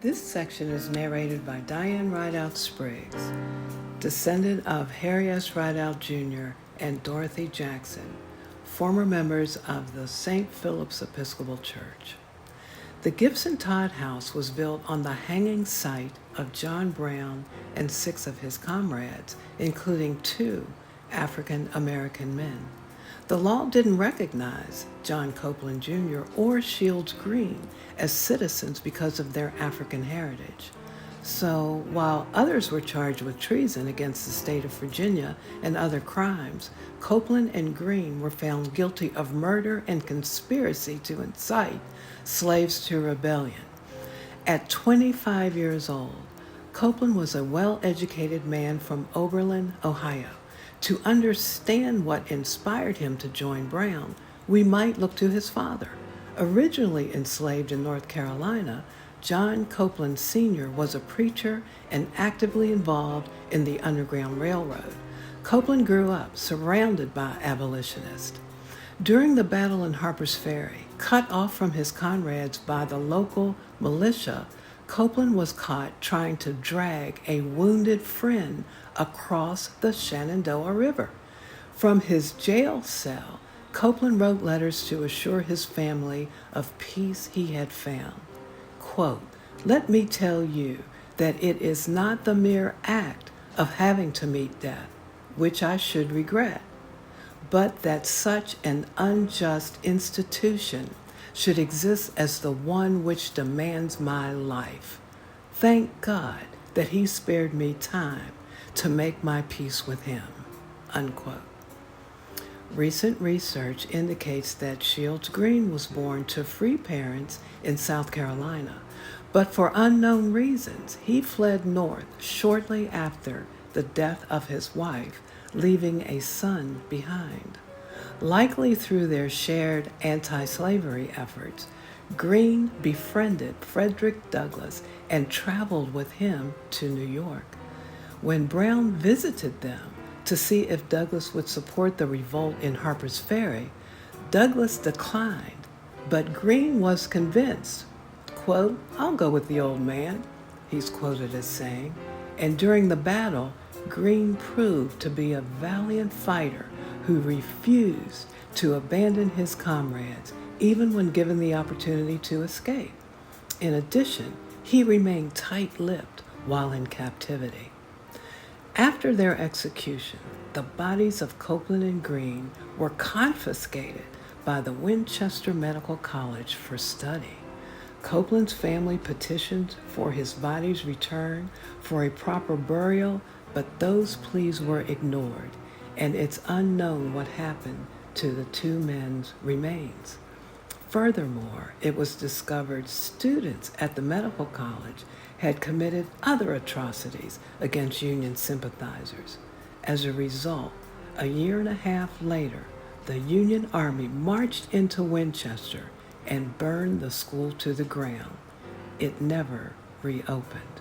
This section is narrated by Diane Rideout Spriggs, descendant of Harry S. Rideout Jr. and Dorothy Jackson, former members of the St. Philip's Episcopal Church. The Gibson Todd House was built on the hanging site of John Brown and 6 of his comrades, including 2 African American men. The law didn't recognize John Copeland Jr. or Shields Green as citizens because of their African heritage. So, while others were charged with treason against the state of Virginia and other crimes, Copeland and Green were found guilty of murder and conspiracy to incite slaves to rebellion. At 25 years old, Copeland was a well-educated man from Oberlin, Ohio. To understand what inspired him to join Brown, we might look to his father. Originally enslaved in North Carolina, John Copeland Sr. was a preacher and actively involved in the Underground Railroad. Copeland grew up surrounded by abolitionists. During the battle in Harper's Ferry, cut off from his comrades by the local militia, Copeland was caught trying to drag a wounded friend across the Shenandoah River. From his jail cell, Copeland wrote letters to assure his family of peace he had found. Quote, "Let me tell you that it is not the mere act of having to meet death, which I should regret, but that such an unjust institution should exist as the one which demands my life. Thank God that he spared me time to make my peace with him." Unquote. Recent research indicates that Shields Green was born to free parents in South Carolina, but for unknown reasons, he fled north shortly after the death of his wife, leaving a son behind. Likely through their shared anti-slavery efforts, Green befriended Frederick Douglass and traveled with him to New York. When Brown visited them to see if Douglass would support the revolt in Harper's Ferry, Douglass declined, but Green was convinced. Quote, "I'll go with the old man," he's quoted as saying, and during the battle, Green proved to be a valiant fighter who refused to abandon his comrades even when given the opportunity to escape. In addition, he remained tight-lipped while in captivity. After their execution, the bodies of Copeland and Green were confiscated by the Winchester Medical College for study. Copeland's family petitioned for his body's return for a proper burial, but those pleas were ignored, and it's unknown what happened to the 2 men's remains. Furthermore, it was discovered students at the medical college had committed other atrocities against Union sympathizers. As a result, a year and a half later, the Union Army marched into Winchester and burned the school to the ground. It never reopened.